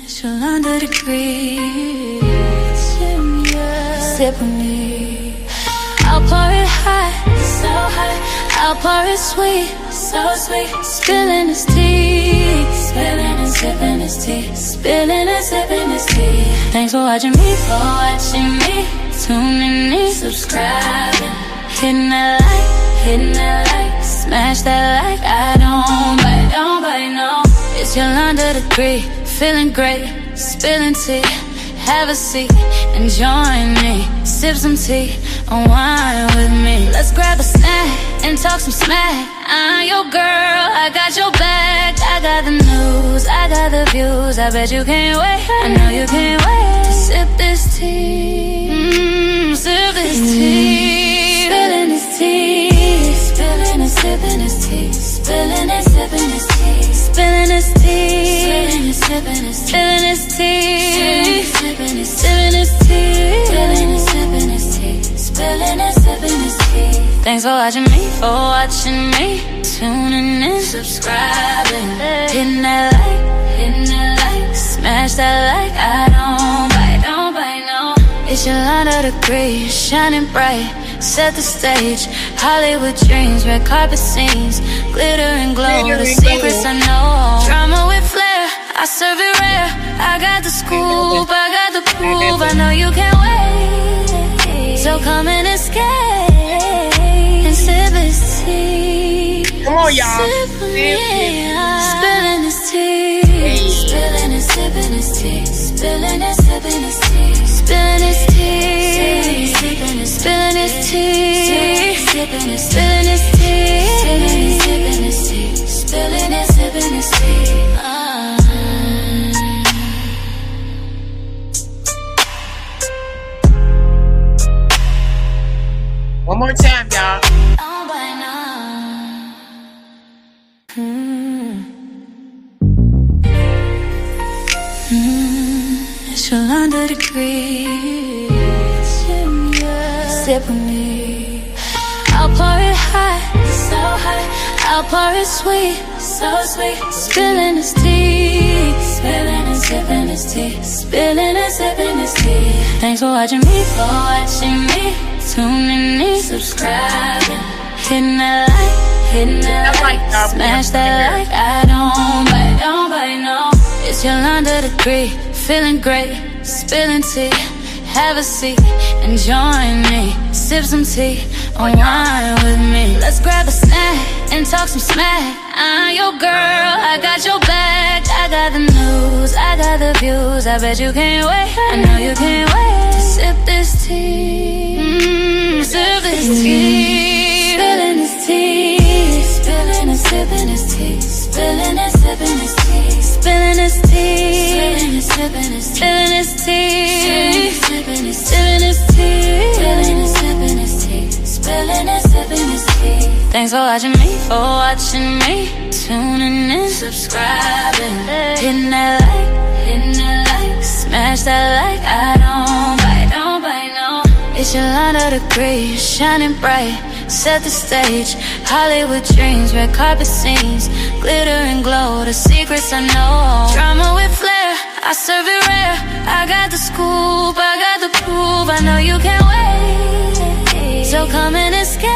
She'll under degrees. Sip with me. I'll pour it hot, so hot. I'll pour it sweet, so sweet. Spilling his tea, spilling and sipping his tea, spilling and sipping his tea. Thanks for watching me, tuning in, subscribing, hitting that like, smash that like. I don't bite, no. It's Yolanda the Greek, feeling great, spilling tea. Have a seat and join me. Sip some tea, unwind with me. Let's grab a snack and talk some smack. I'm your girl, I got your back. I got the news, I got the views. I bet you can't wait, I know you can't wait to sip this tea. Sip this tea. Spilling this tea. Spilling and sipping this tea. Spilling and sipping this tea. Spilling this tea. Spilling and sipping this tea. Spilling this tea. Sipping this tea. Spilling and sipping this tea. Spilling and sipping this tea. Thanks for watching me, tuning in, subscribing, hitting that like, smash that like. I don't bite, no. It's Yolanda the Greek, shining bright, set the stage. Hollywood dreams, red carpet scenes, glitter and glow. The secrets I know, drama with flair. I serve it rare. I got the scoop, I got the proof. I know you can't wait, so come and escape and sip this tea. Come on, y'all. Spilling this tea. Spilling and sipping this tea. Spilling and sipping this tea. Spilling this tea. Spilling this tea. Spilling this tea. Spilling this tea. Spilling and sipping this tea. One more time, y'all. She'll under degrees. Sip with me. I'll pour it hot, so hot. I'll pour it sweet, so sweet. Spilling this tea. Spilling and sipping this tea. Spilling and sipping this tea. Thanks for watching me, tuning in, subscribing, hitting that like, smash that like. I don't bite, no. It's Yolanda the Greek, feeling great, spilling tea. Have a seat and join me. Sip some tea, unwind with me. Let's grab a snack and talk some smack. I'm your girl, I got your back. I got the news, I got the views. I bet you can't wait, I know you can't wait to sip this tea. Sip this tea. Spilling this tea. Spilling and sipping this tea. Spilling and sipping this tea. Spilling this tea. Spilling and sipping this tea. Spilling this tea. Spilling and sipping this tea. Spilling and sipping this tea. Thanks for watching me, tuning in, subscribing, hitting that like, smash that like. I don't bite, no. It's Yolanda the Greek, shining bright, set the stage. Hollywood dreams, red carpet scenes, glitter and glow. The secrets I know, drama with flair. I serve it rare. I got the scoop, I got the proof. I know you can't wait, so come and escape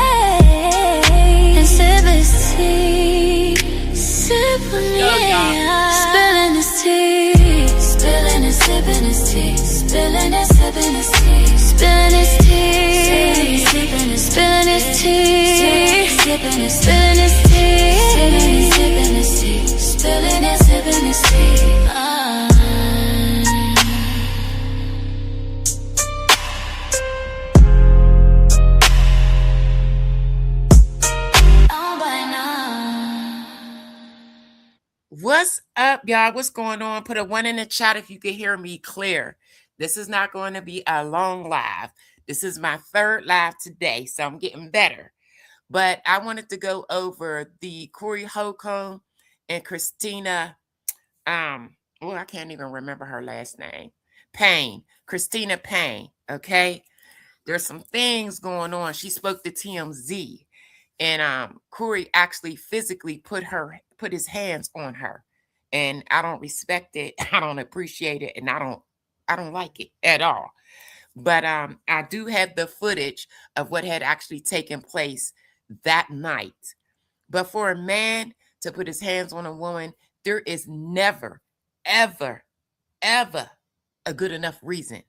and sip this tea. Sip with me. Spilling this tea. Spilling and sipping this tea. Spilling and sipping this tea. Spilling this tea. Spilling this tea. Spilling this tea. Spilling this tea. Spilling and sipping this tea. What's up, y'all? What's going on? Put a 1 in the chat if you can hear me clear. This is not going to be a long live. This is my third live today, so I'm getting better. But I wanted to go over the Corey Holcomb and Christina, I can't even remember her last name. Payne, Christina Payne, okay? There's some things going on. She spoke to TMZ, and Corey actually physically put his hands on her and I don't respect it. I don't appreciate it, and I don't like it at all. But I do have the footage of what had actually taken place that night. But for a man to put his hands on a woman, there is never, ever, ever a good enough reason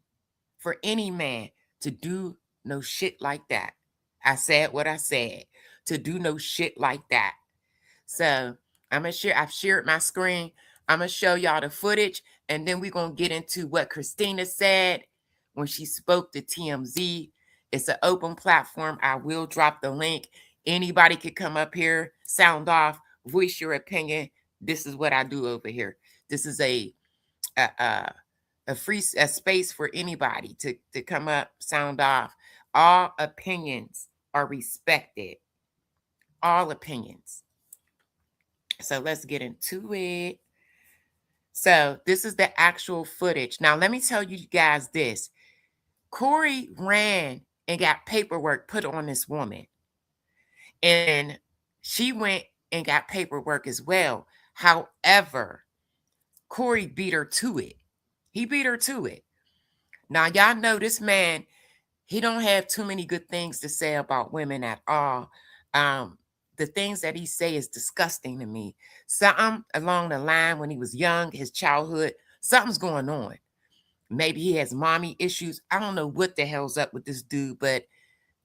for any man to do no shit like that. I said what I said, to do no shit like that. So I've shared my screen. I'm gonna show y'all the footage, and then we're gonna get into what Christina said when she spoke to TMZ. It's an open platform. I will drop the link. Anybody could come up here, sound off, voice your opinion. This is what I do over here. This is a free space for anybody to come up, sound off. All opinions are respected. All opinions. So let's get into it. So this is the actual footage. Now, let me tell you guys this. Corey ran and got paperwork put on this woman. And she went and got paperwork as well. However, Corey beat her to it. He beat her to it. Now, y'all know this man, he don't have too many good things to say about women at all. The things that he say is disgusting to me. Something along the line when he was young, his childhood, something's going on. Maybe he has mommy issues. I don't know what the hell's up with this dude, but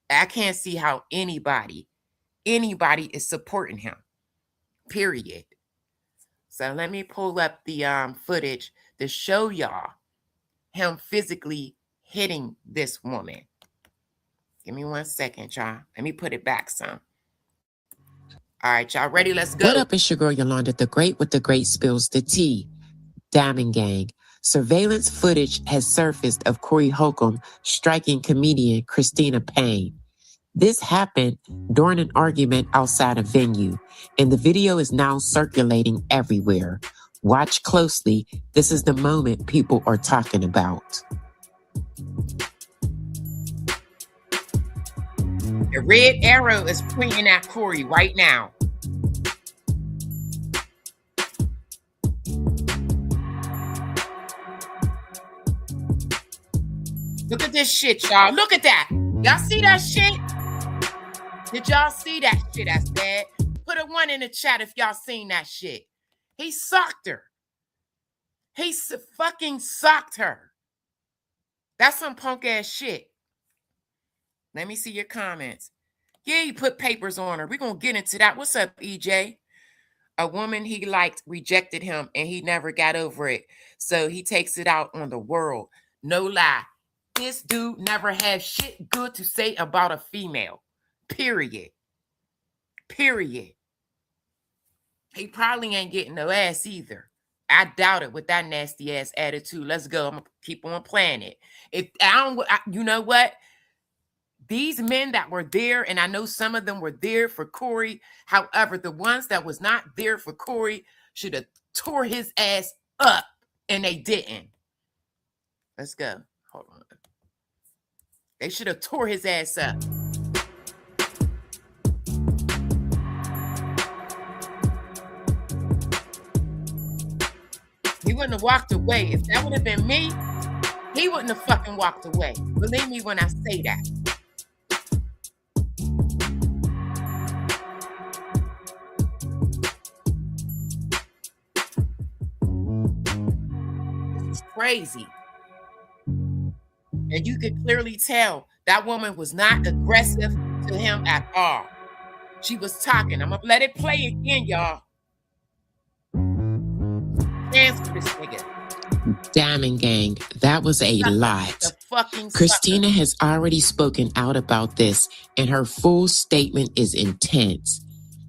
I can't see how anybody is supporting him, period. So let me pull up the footage to show y'all him physically hitting this woman. Give me 1 second, y'all. Let me put it back some. All right, y'all ready? Let's go. What up, it's your girl Yolanda, the great with the great spills the tea. Diamond Gang. Surveillance footage has surfaced of Corey Holcomb striking comedian Christina Payne. This happened during an argument outside a venue, and the video is now circulating everywhere. Watch closely. This is the moment people are talking about. The red arrow is pointing at Corey right now. Look at this shit, y'all. Look at that. Y'all see that shit? Did y'all see that shit I said? Put a 1 in the chat if y'all seen that shit. He socked her. He fucking socked her. That's some punk ass shit. Let me see your comments. Yeah, he put papers on her. We're going to get into that. What's up, EJ? A woman he liked rejected him and he never got over it. So he takes it out on the world. No lie. This dude never had shit good to say about a female. Period. Period. He probably ain't getting no ass either. I doubt it with that nasty ass attitude. Let's go. I'm going to keep on playing it. If you know what? These men that were there, and I know some of them were there for Corey. However, the ones that was not there for Corey should have tore his ass up, and they didn't. Let's go. Hold on. They should have tore his ass up. He wouldn't have walked away. If that would have been me, he wouldn't have fucking walked away. Believe me when I say that. It's crazy. And you could clearly tell that woman was not aggressive to him at all. She was talking. I'm going to let it play again, y'all. Dance for this nigga. Diamond Gang, that was a lot. Christina has already spoken out about this, and her full statement is intense.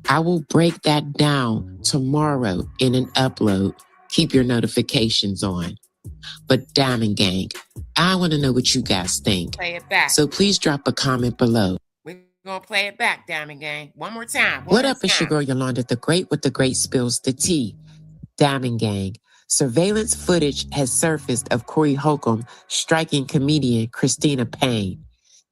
I will break that down tomorrow in an upload. Keep your notifications on. But Diamond Gang, I want to know what you guys think. Play it back. So please drop a comment below. We're going to play it back, Diamond Gang. One more time. What up, it's your girl Yolanda, the great with the great spills the tea. Diamond Gang. Surveillance footage has surfaced of Corey Holcomb striking comedian Christina Payne.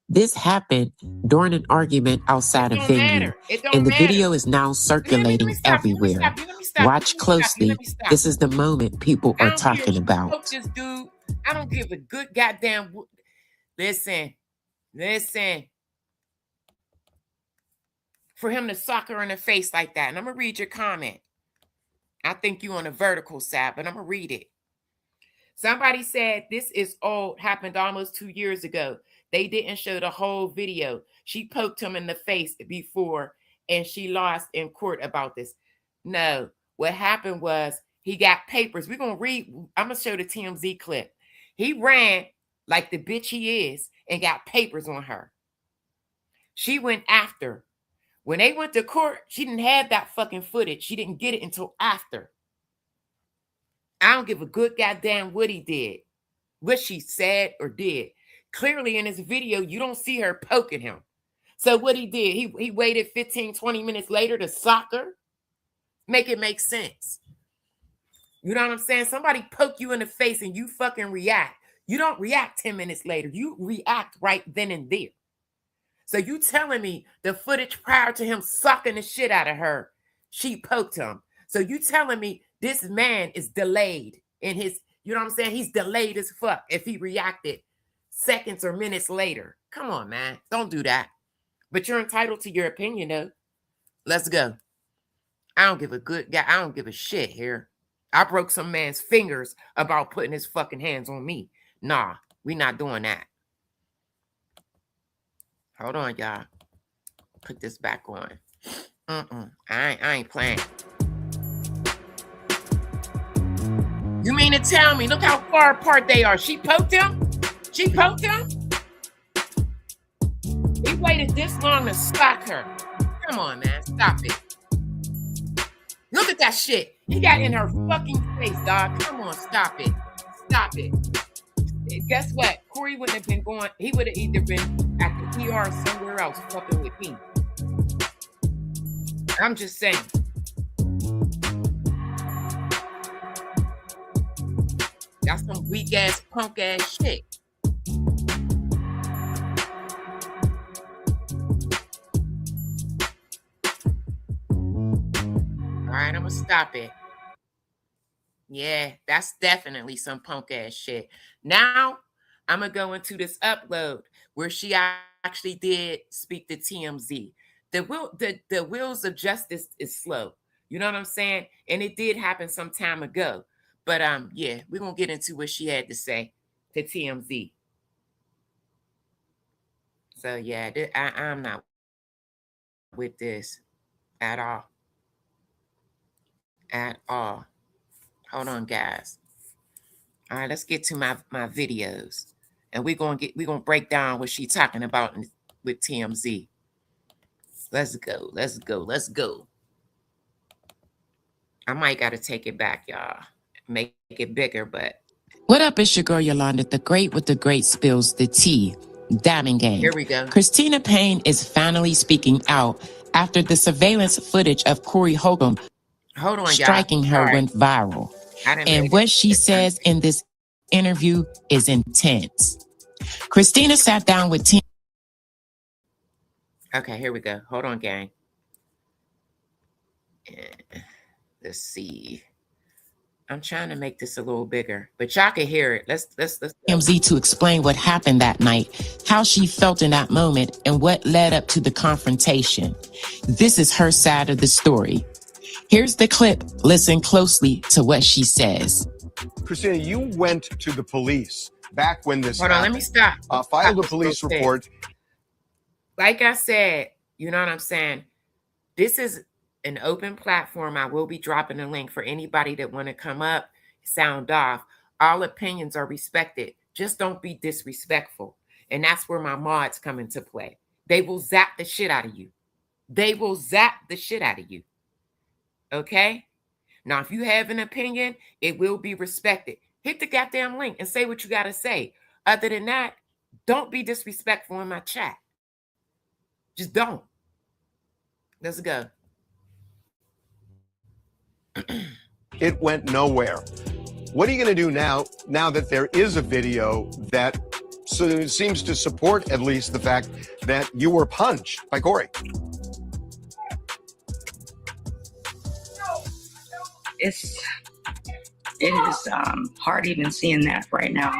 This happened during an argument outside a venue, and the video is now circulating everywhere. Watch closely. This is the moment people are talking about. This dude, I don't give a good goddamn. Listen. For him to sock her in the face like that, and I'm gonna read your comment. I think you on a vertical side, but I'm gonna read it. Somebody said this is old, happened almost 2 years ago. They didn't show the whole video. She poked him in the face before, and she lost in court about this. No, what happened was he got papers. We're going to read. I'm going to show the TMZ clip. He ran like the bitch he is and got papers on her. She went after. When they went to court, she didn't have that fucking footage. She didn't get it until after. I don't give a good goddamn what he did, what she said or did. Clearly in this video, you don't see her poking him. So what he did, he waited 15, 20 minutes later to sock her. Make it make sense. You know what I'm saying? Somebody poke you in the face and you fucking react. You don't react 10 minutes later. You react right then and there. So you telling me the footage prior to him sucking the shit out of her, she poked him. So you telling me this man is delayed in his, you know what I'm saying? He's delayed as fuck if he reacted seconds or minutes later. Come on, man. Don't do that. But you're entitled to your opinion, though. Let's go. I don't give a good guy. I don't give a shit here. I broke some man's fingers about putting his fucking hands on me. Nah, we not doing that. Hold on, y'all. Put this back on. I ain't playing. You mean to tell me, look how far apart they are. She poked him? She poked him? He waited this long to sock her. Come on, man. Stop it. Look at that shit. He got in her fucking face, dog. Come on, stop it. Stop it. Guess what? Corey wouldn't have been going. He would have either been at the PR or somewhere else fucking with me. I'm just saying. That's some weak ass, punk ass shit. All right, I'm gonna stop it. Yeah, that's definitely some punk ass shit. Now I'm gonna go into this upload where she actually did speak to TMZ. The wheels of justice is slow. You know what I'm saying? And it did happen some time ago. But yeah, we're gonna get into what she had to say to TMZ. So yeah, I'm not with this at all. At all. Hold on, guys. All right, let's get to my videos. And we're gonna break down what she's talking about with TMZ. Let's go. Let's go. Let's go. I might gotta take it back, y'all. Make it bigger, but What up, it's your girl Yolanda, the great with the great spills the tea. Diamond Gang. Here we go. Christina Payne is finally speaking out after the surveillance footage of Corey Holcomb striking her went viral. And what she says in this interview is intense. Christina sat down with TMZ. Okay, here we go. Hold on, gang. Let's see. I'm trying to make this a little bigger, but y'all can hear it. Let's TMZ to explain what happened that night, how she felt in that moment, and what led up to the confrontation. This is her side of the story. Here's the clip. Listen closely to what she says. Christina, you went to the police back when this happened. Hold on, let me stop. Filed a police report. Like I said, you know what I'm saying? This is an open platform. I will be dropping a link for anybody that want to come up, sound off. All opinions are respected. Just don't be disrespectful. And that's where my mods come into play. They will zap the shit out of you. They will zap the shit out of you. Okay? Now, if you have an opinion, it will be respected. Hit the goddamn link and say what you got to say. Other than that, don't be disrespectful in my chat. Just don't. Let's go. It went nowhere. What are you going to do now that there is a video that seems to support at least the fact that you were punched by Corey. It is hard even seeing that right now.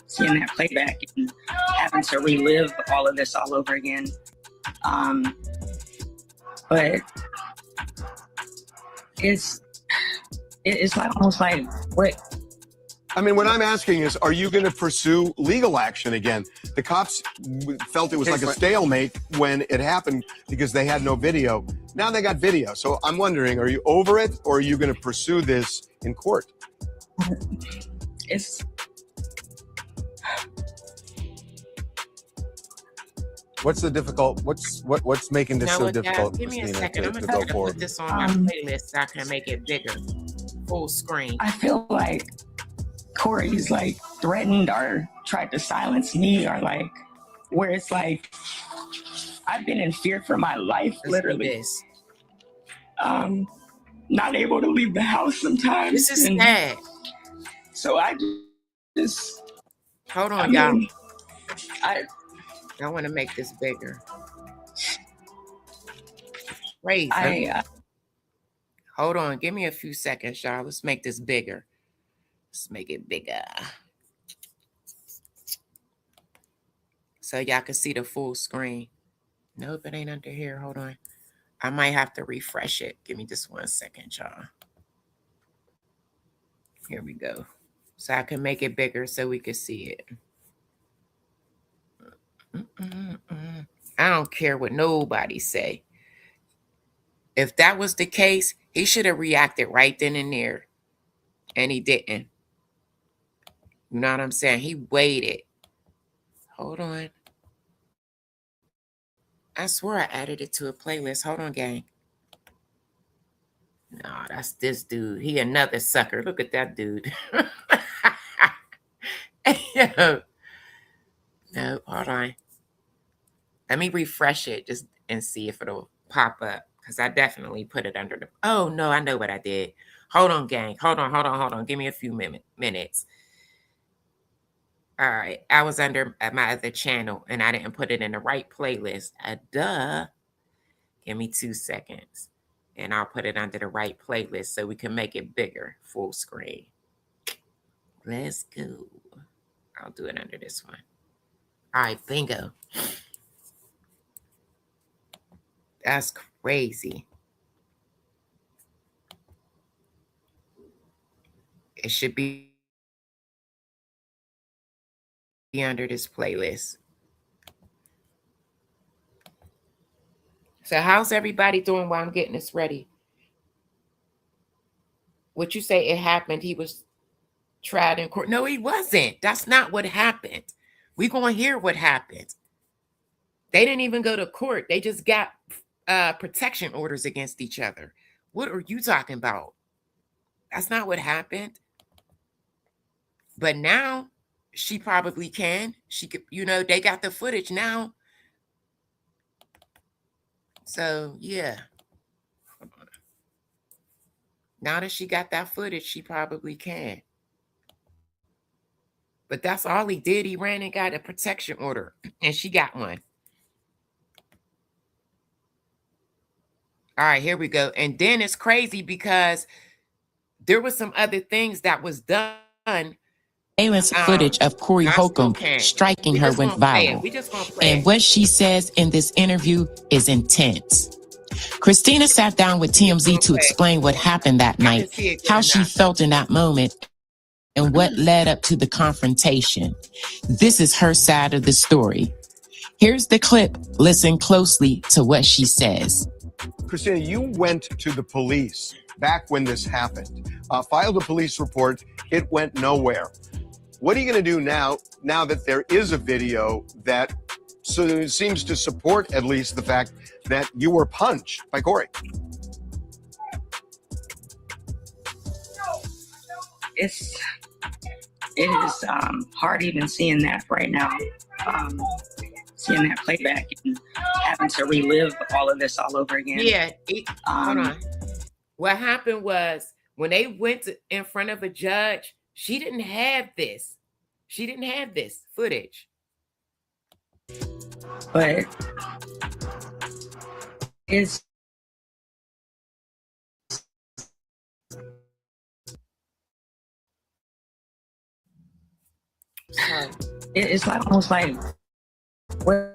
Seeing that playback and having to relive all of this all over again. But it's like almost like what. I mean, what I'm asking is, are you going to pursue legal action again? The cops felt it was like a stalemate when it happened because they had no video. Now they got video. So I'm wondering, are you over it, or are you going to pursue this in court? It's What's the difficult? What's making this so difficult, guys, give me a Christina, second. I'm to gonna go forward? put this on my playlist so I can make it bigger, full screen. I feel like Corey's like threatened or tried to silence me, or like where it's like I've been in fear for my life, literally. Not able to leave the house sometimes. This is sad. So I just hold on, y'all. I want to make this bigger. Crazy. Hold on. Give me a few seconds, y'all. Let's make this bigger. Let's make it bigger. So y'all can see the full screen. Nope, it ain't under here. Hold on. I might have to refresh it. Give me just 1 second, y'all. Here we go. So I can make it bigger so we can see it. I don't care what nobody say. If that was the case, he should have reacted right then and there. And he didn't. You know what I'm saying? He waited. Hold on. I swear I added it to a playlist. Hold on, gang. No, that's this dude. He another sucker. Look at that dude. No, hold on. Let me refresh it just and see if it'll pop up. Because I definitely put it under the... Oh, no, I know what I did. Hold on, gang. Hold on. Give me a few minutes. All right. I was under my other channel, and I didn't put it in the right playlist. Duh. Give me 2 seconds. And I'll put it under the right playlist so we can make it bigger, full screen. Let's go. I'll do it under this one. All right, bingo. That's crazy. It should be under this playlist. So how's everybody doing while I'm getting this ready? What you say it happened, he was tried in court. No, he wasn't. That's not what happened. We're going to hear what happened. They didn't even go to court. They just got protection orders against each other. What are you talking about? That's not what happened. But now she probably can. She could, they got the footage now. So, yeah. Now that she got that footage, she probably can. But that's all he did. He ran and got a protection order, and she got one. All right, here we go. And then it's crazy because there was some other things that was done. Surveillance footage of Corey Holcomb striking her went viral. And what she says in this interview is intense. Christina sat down with TMZ to explain what happened that night, how she felt in that moment, and what led up to the confrontation. This is her side of the story. Here's the clip. Listen closely to what she says. Christina, you went to the police back when this happened, filed a police report. It went nowhere. What are you going to do now that there is a video that seems to support at least the fact that you were punched by Corey? It is hard even seeing that right now. Seeing that playback and having to relive all of this all over again. Yeah. Hold on. What happened was when they went in front of a judge, she didn't have this. She didn't have this footage. But it's it's like almost like what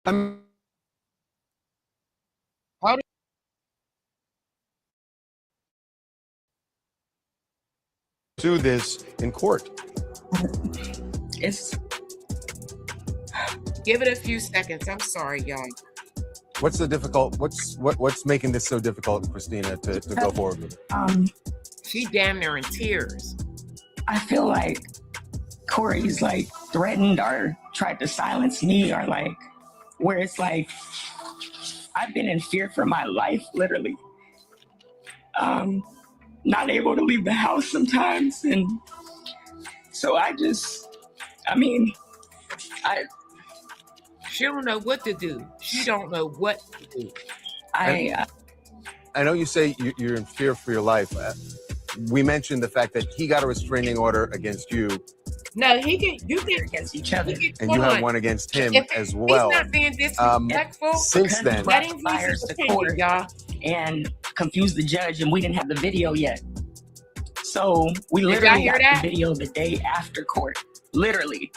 How do do this in court? it's give it a few seconds? I'm sorry, y'all. What's the difficult? What's making this so difficult, Christina, to go forward with it? She damn near in tears. I feel like Corey's like threatened or tried to silence me, or like where it's like I've been in fear for my life, literally. Not able to leave the house sometimes, and so She don't know what to do. She don't know what to do. I know you say you're in fear for your life. We mentioned the fact that he got a restraining order against you. No, you can against each other, and you have one against him as well. He's not being disrespectful. Since then, letting fires to court, y'all, and confused the judge, and we didn't have the video yet. So we literally got the video the day after court, literally.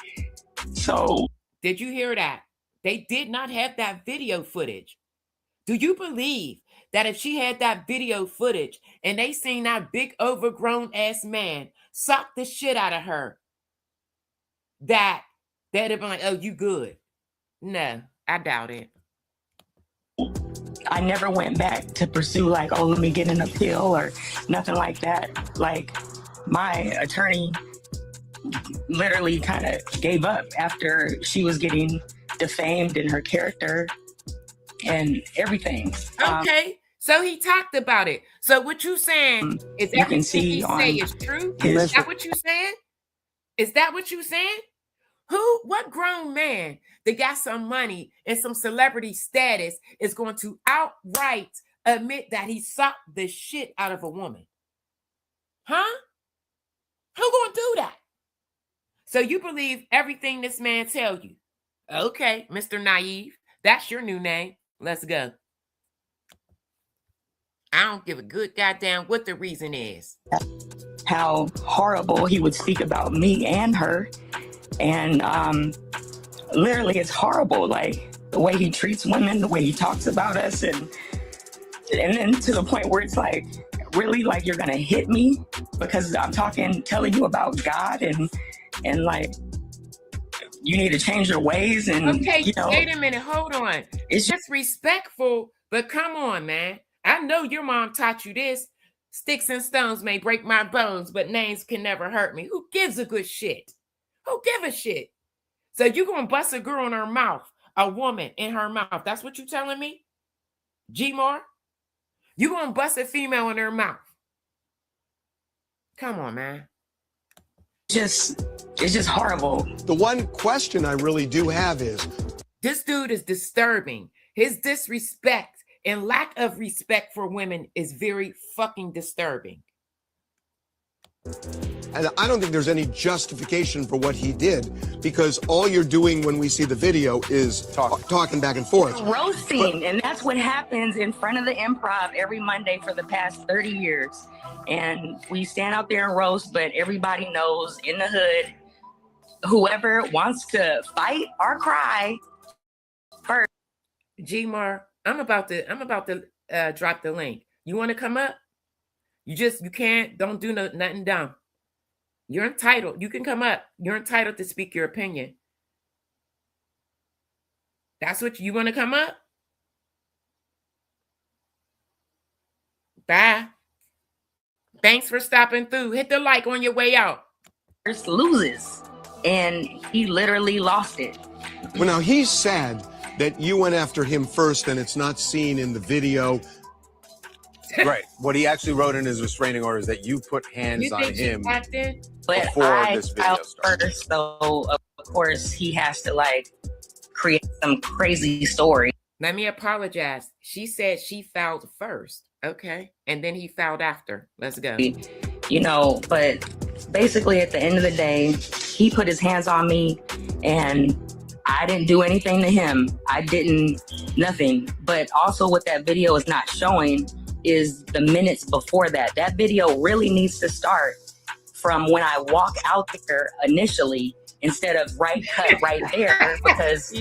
So did you hear that? They did not have that video footage. Do you believe that if she had that video footage and they seen that big overgrown ass man sock the shit out of her, that they'd have been like, oh, you good? No, I doubt it. I never went back to pursue like, oh, let me get an appeal or nothing like that. Like my attorney literally kind of gave up after she was getting defamed in her character and everything. Okay, so he talked about it. So what you saying is that what he say is true? Is that what you saying? Is that what you saying? What grown man that got some money and some celebrity status is going to outright admit that he socked the shit out of a woman? Huh? Who gonna do that? So you believe everything this man tell you? Okay, Mr. Naive, that's your new name. Let's go. I don't give a good goddamn what the reason is. How horrible he would speak about me and her. And literally it's horrible, like the way he treats women, the way he talks about us, and then to the point where it's like, really, like you're gonna hit me because I'm telling you about God and like you need to change your ways. And okay, wait a minute, hold on. It's just respectful, but come on, man. I know your mom taught you this. Sticks and stones may break my bones, but names can never hurt me. Who gives a good shit? Who give a shit? So you gonna bust a girl in her mouth, a woman in her mouth. That's what you telling me? G-Mar? You gonna bust a female in her mouth? Come on, man. It's just horrible. The one question I really do have is, this dude is disturbing. His disrespect and lack of respect for women is very fucking disturbing. and I don't think there's any justification for what he did, because all you're doing when we see the video is talking back and forth. Roasting, and that's what happens in front of the Improv every Monday for the past 30 years. And we stand out there and roast, but everybody knows in the hood, whoever wants to fight or cry first. G-Mar, I'm about to drop the link. You want to come up? You can't, don't do nothing dumb. You're entitled. You can come up. You're entitled to speak your opinion. That's what you want to come up? Bye. Thanks for stopping through. Hit the like on your way out. First loses, and he literally lost it. Well, now he's sad that you went after him first and it's not seen in the video. Right. What he actually wrote in his restraining order is that you put hands on him but before this video started. First, so of course he has to like create some crazy story. Let me apologize. She said she filed first. Okay. And then he filed after. Let's go. you know, but basically at the end of the day, he put his hands on me and I didn't do anything to him. I didn't, nothing. But also what that video is not showing is the minutes before that. That video really needs to start from when I walk out there initially instead of cut right there, because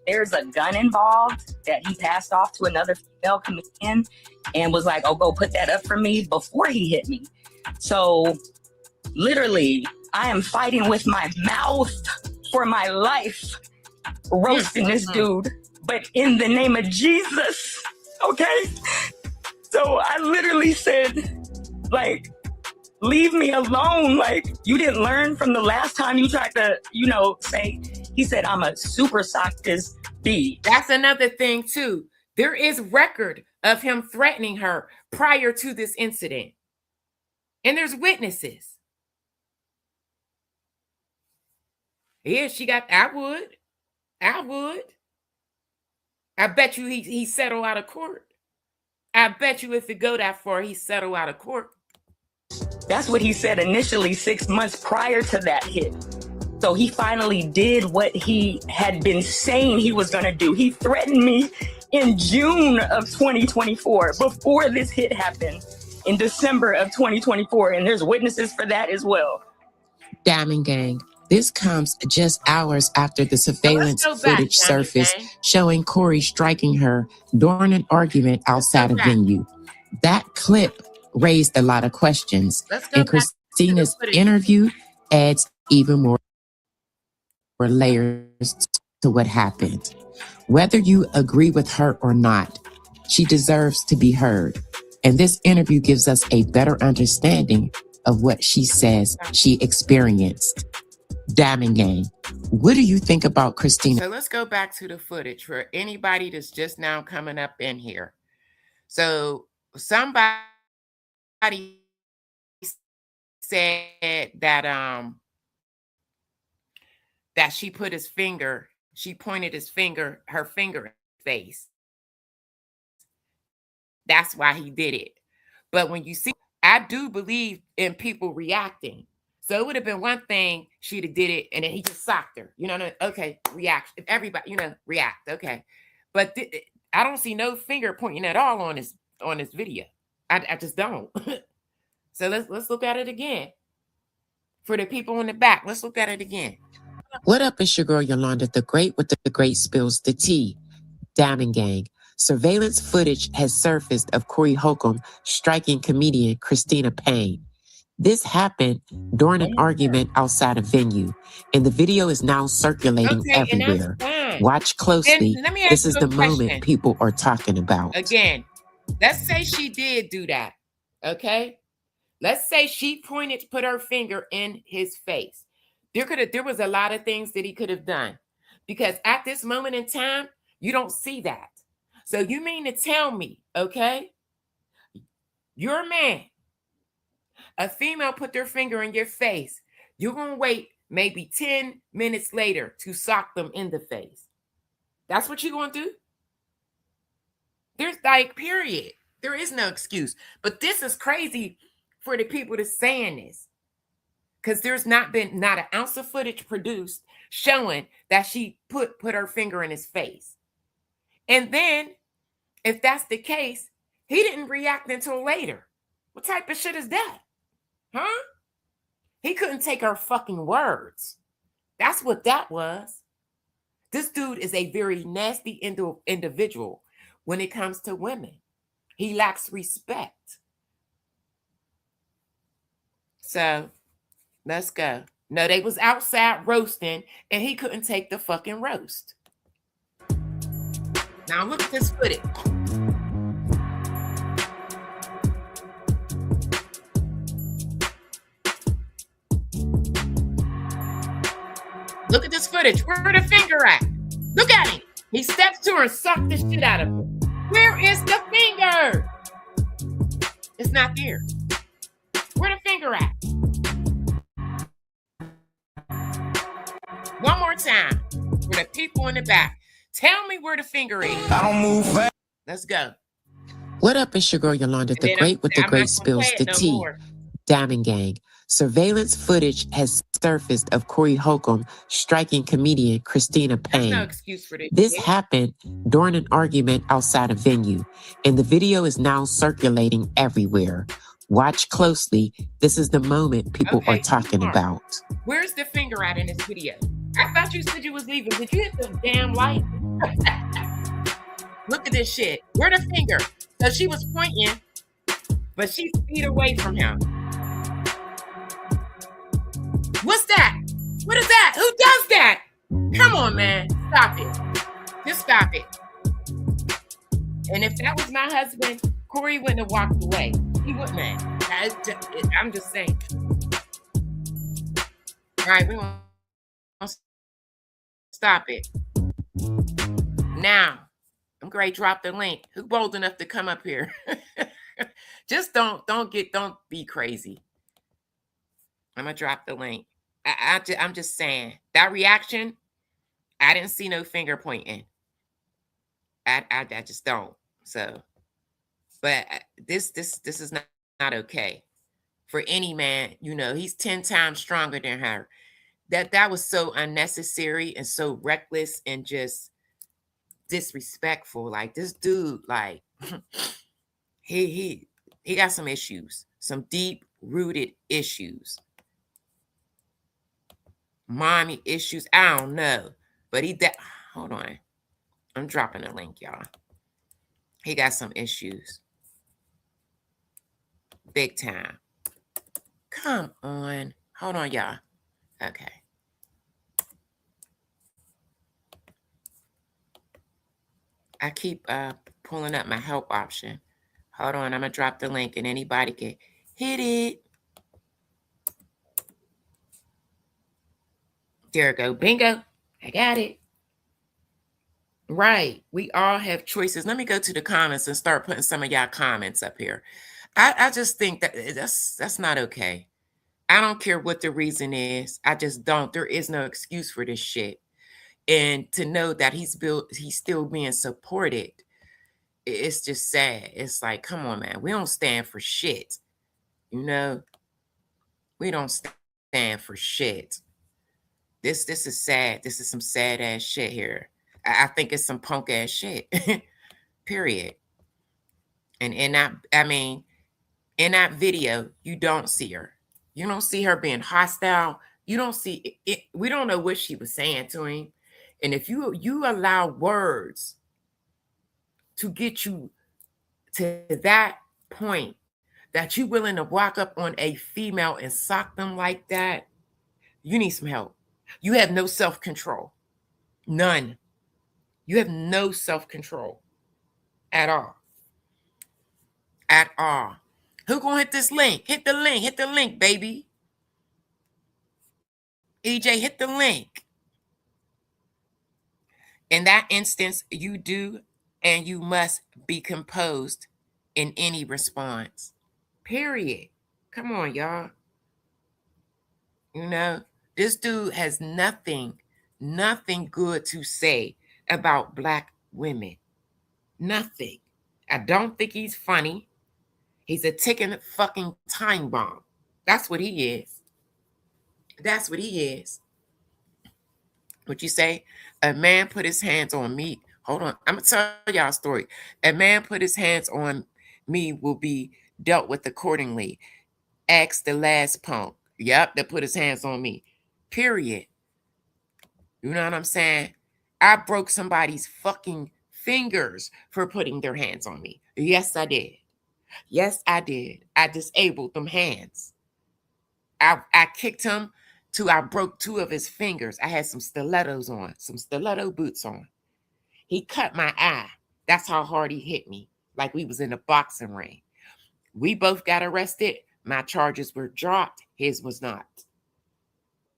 there's a gun involved that he passed off to another female comedian and was like, oh, go put that up for me before he hit me. So literally, I am fighting with my mouth for my life, roasting this dude, but in the name of Jesus, okay? So I literally said, like, leave me alone. Like, you didn't learn from the last time you tried to, you know, say, he said, I'm a super sockist B. That's another thing too. There is record of him threatening her prior to this incident. And there's witnesses. Yeah, she got, I would. I bet you he settled out of court. I bet you if it go that far, he settled out of court. That's what he said initially 6 months prior to that hit. So he finally did what he had been saying he was going to do. He threatened me in June of 2024, before this hit happened, in December of 2024. And there's witnesses for that as well. Diamond Gang. This comes just hours after the surveillance footage surfaced showing Corey striking her during an argument outside a venue. That clip raised a lot of questions, and Christina's interview adds even more layers to what happened. Whether you agree with her or not, she deserves to be heard. And this interview gives us a better understanding of what she says she experienced. Diamond Gang, what do you think about Christina? So let's go back to the footage for anybody that's just now coming up in here. So somebody said that that she pointed her finger in his face. That's why he did it. But when you see, I do believe in people reacting. So it would have been one thing she'd have did it and then he just socked her. You know, okay, react. If everybody, you know, react. Okay. But I don't see no finger pointing at all on this video. I just don't. So let's look at it again. For the people in the back, let's look at it again. What up, it's your girl Yolanda, the great with the great spills the tea. Diamond Gang. Surveillance footage has surfaced of Corey Holcomb striking comedian Christina Payne. This happened during an argument outside a venue, and the video is now circulating everywhere. Watch closely. This is the moment people are talking about. Again, let's say she did do that, okay? Let's say she put her finger in his face. There was a lot of things that he could have done, because at this moment in time, you don't see that. So you mean to tell me, okay, you're a man, a female put their finger in your face, you're going to wait maybe 10 minutes later to sock them in the face. That's what you're going to do? There's like, period. There is no excuse. But this is crazy for the people that's saying this, because there's not an ounce of footage produced showing that she put her finger in his face. And then, if that's the case, he didn't react until later. What type of shit is that? Huh? He couldn't take her fucking words. That's what that was. This dude is a very nasty individual when it comes to women. He lacks respect. So, let's go. No, they was outside roasting, and he couldn't take the fucking roast. Now look at this footage. Look at this footage. Where the finger at? Look at him. He steps to her and sucked the shit out of her. Where is the finger? It's not there. Where the finger at? One more time for the people in the back. Tell me where the finger is. I don't move fast. Let's go. What up, it's your girl Yolanda, the great with the great spills the tea. Diamond Gang. Surveillance footage has surfaced of Corey Holcomb striking comedian Christina Payne. There's no excuse for This happened during an argument outside a venue, and the video is now circulating everywhere. Watch closely. This is the moment people are talking about. Where's the finger at in this video? I thought you said you was leaving. Did you hit the damn light? Look at this shit. Where the finger? So she was pointing, but she's feet away from him. What's that? What is that? Who does that? Come on, man. Stop it. Just stop it. And if that was my husband, Corey wouldn't have walked away. He wouldn't have. I'm just saying. All right, we're going to stop it. Now, I'm going to drop the link. Who bold enough to come up here? Just don't be crazy. I'm going to drop the link. I'm just saying that reaction, I didn't see no finger pointing. I just don't. So, but this is not okay for any man. You know, he's 10 times stronger than her. That was so unnecessary and so reckless and just disrespectful. Like this dude, like he got some issues, some deep rooted issues. Mommy issues, I don't know. But hold on. I'm dropping a link, y'all. He got some issues. Big time. Come on. Hold on, y'all. Okay. I keep pulling up my help option. Hold on, I'm going to drop the link and anybody can hit it. There we go. Bingo. I got it. Right. We all have choices. Let me go to the comments and start putting some of y'all comments up here. I just think that that's not okay. I don't care what the reason is. I just don't. There is no excuse for this shit. And to know that he's still being supported, it's just sad. It's like, come on, man. We don't stand for shit. You know? We don't stand for shit. This is sad. This is some sad ass shit here. I think it's some punk ass shit. Period. And in that video, you don't see her. You don't see her being hostile. You don't see it. We don't know what she was saying to him. And if you allow words to get you to that point that you're willing to walk up on a female and sock them like that, you need some help. You have no self-control. None. You have no self-control at all. At all. Who gonna hit this link? Hit the link. Hit the link, baby. EJ, hit the link. In that instance, you do and you must be composed in any response. Period. Come on, y'all. You know, this dude has nothing good to say about Black women. Nothing. I don't think he's funny. He's a ticking fucking time bomb. That's what he is. That's what he is. What you say? A man put his hands on me. Hold on. I'm going to tell y'all a story. A man put his hands on me will be dealt with accordingly. Ask the last punk. Yep, that put his hands on me. Period. You know what I'm saying? I broke somebody's fucking fingers for putting their hands on me. Yes, I did. Yes, I did. I disabled them hands. I kicked him till I broke 2 of his fingers. I had some stilettos on, some stiletto boots on. He cut my eye. That's how hard he hit me, like we was in a boxing ring. We both got arrested. My charges were dropped. His was not.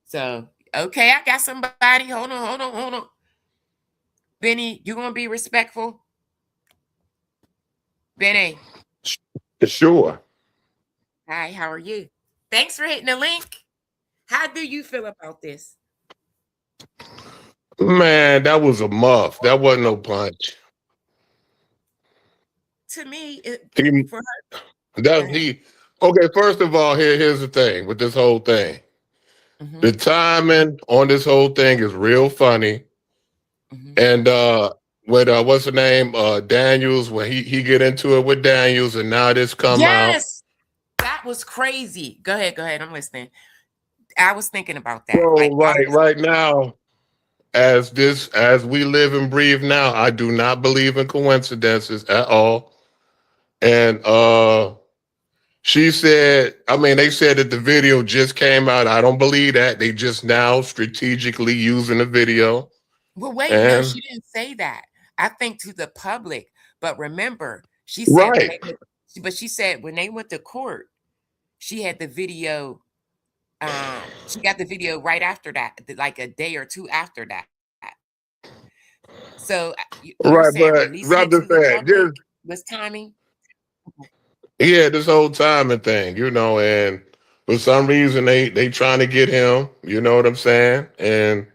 So, okay, I got somebody. Hold on. Benny, you gonna be respectful? Benny. Sure. Hi, how are you? Thanks for hitting the link. How do you feel about this? Man, that was a muff. That wasn't no punch. To me, Okay, first of all, here's the thing with this whole thing. Mm-hmm. The timing on this whole thing is real funny. Mm-hmm. And with what's the name? Daniels, when he get into it with Daniels, and now this come out. Yes, that was crazy. Go ahead. I'm listening. I was thinking about that. So Like, right now, as we live and breathe now, I do not believe in coincidences at all. And she said, I mean, they said that the video just came out. I don't believe that. They just now strategically using the video. well, wait, no, And she didn't say that. I think to the public. But remember, she said right. but she said when they went to court, she had the video. She got the video right after that, like a day or two after that. So you're Right, saying but releasing it rather to the than public just was timing? yeah, this whole timing thing, and for some reason they trying to get him, you know what I'm saying? And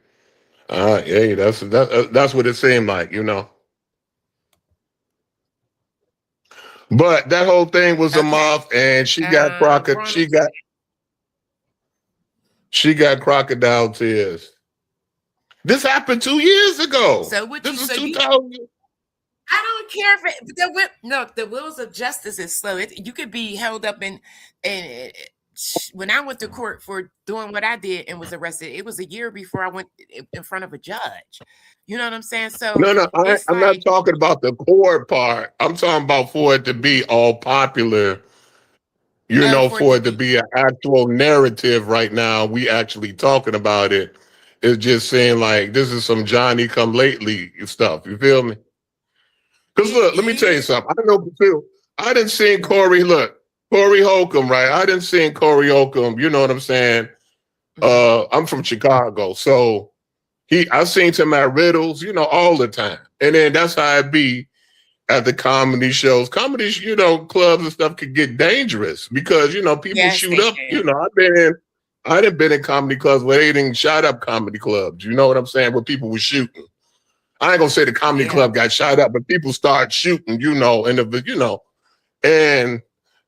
hey, that's what it seemed like. But that whole thing was a Okay. muff, and she got Ronald. she got crocodile tears. This happened 2 years ago. So what This you is so you 2000. I don't care if the wheels of justice is slow. You could be held up and when I went to court for doing what I did and was arrested, it was a year before I went in front of a judge. You know what I'm saying? So No, it's I'm not like talking about the court part. I'm talking about for it to be all popular, for it for to it to be be an actual narrative right now. We actually talking about it. It's just saying like this is some Johnny come lately stuff. You feel me? Because it look, let me tell you is. something. I don't know if you feel. I didn't see Corey Holcomb, right? I didn't see Corey Holcomb. You know what I'm saying? I'm from Chicago, so I seen him at Riddles, all the time. And then that's how it be at the comedy shows. Comedy, clubs and stuff could get dangerous because, people Yes, shoot they up. can. I done been in comedy clubs where they didn't shot up comedy clubs. You know what I'm saying? Where people were shooting. I ain't gonna say the comedy Yeah. club got shot up, but people start shooting, and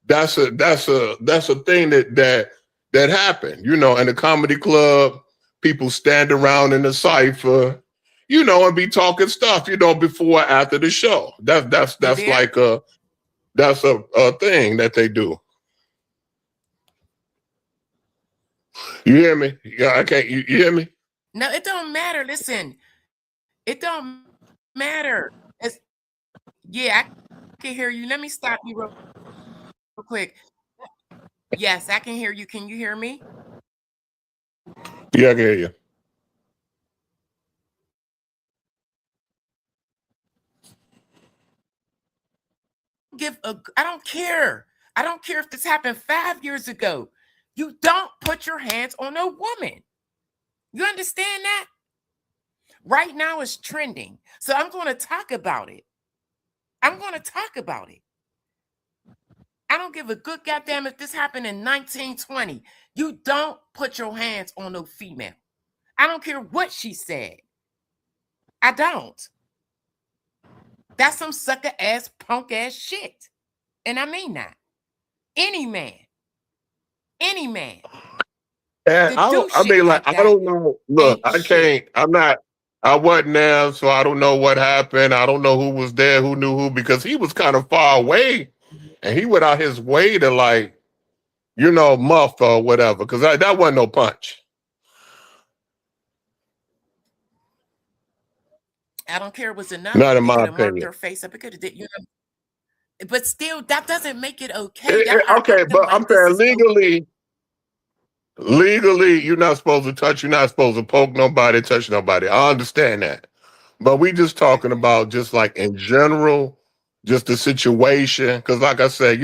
that's a thing that happened, in the comedy club. People stand around in the cipher, and be talking stuff, before or after the show. You That's there? like that's a thing that they do. You hear me? Yeah, I can't. You hear me? No, it don't matter. Listen, it don't matter. Yeah, I can hear you. Let me stop you real quick. Yes, I can hear you. Can you hear me? Yeah, I can hear you. I don't care. I don't care if this happened 5 years ago. You don't put your hands on a woman. You understand that? Right now it's trending. So I'm going to talk about it. I don't give a good goddamn if this happened in 1920. You don't put your hands on no female. I don't care what she said. I don't. That's some sucker ass, punk ass shit. And I mean that. Any man. And To do I shit mean, like, like I that don't know. Look, ain't I shit. can't. I wasn't there, so I don't know what happened. I don't know who was there, who knew who, because he was kind of far away, and he went out his way to muff or whatever. Because that wasn't no punch. I don't care. It was enough. Not in He my could have marked opinion. her face up. It could have did, But still, that doesn't make it okay. Y'all are Okay, acting but I'm like this saying is okay. legally, you're not supposed to touch. You're not supposed to poke nobody, touch nobody. I understand that. But we just talking about just like in general, just the situation. Because like I said,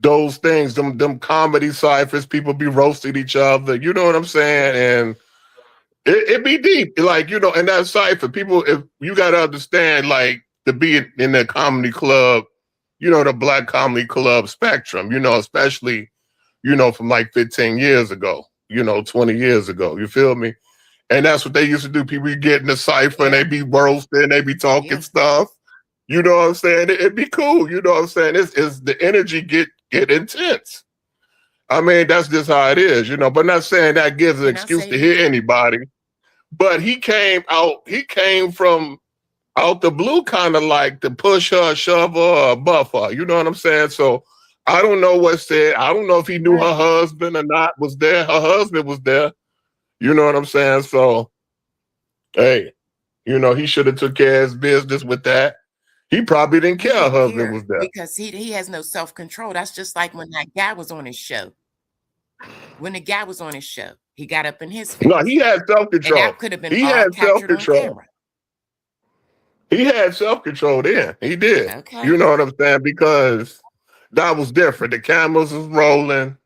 those things, them comedy ciphers, people be roasting each other. You know what I'm saying? And it be deep. Like, in that cipher, people, if you got to understand, like, to be in the comedy club, the black comedy club spectrum, especially, from like 15 years ago, 20 years ago. You feel me? And that's what they used to do. People get in the cipher and they Yeah. be roasting, they be talking Yeah. stuff. You know what I'm saying? It'd be cool. You know what I'm saying? It's the energy get intense. I mean, that's just how it is, you know. But not saying that gives an excuse to hit anybody. But he came from out the blue, kind of like to push her, shove her, or buff her. You know what I'm saying? So I don't know what said. I don't know if he knew her husband or not was there. Her husband was there. You know what I'm saying? So, hey, you know, he should have took care of his business with that. He probably didn't care her husband was there. Because he has no self-control. That's just like when that guy was on his show. When the guy was on his show, he got up in his face. No, he had self-control. And that could have been all captured on camera. He had self-control then. He did. Okay. You know what I'm saying? Because that was different. The cameras was rolling,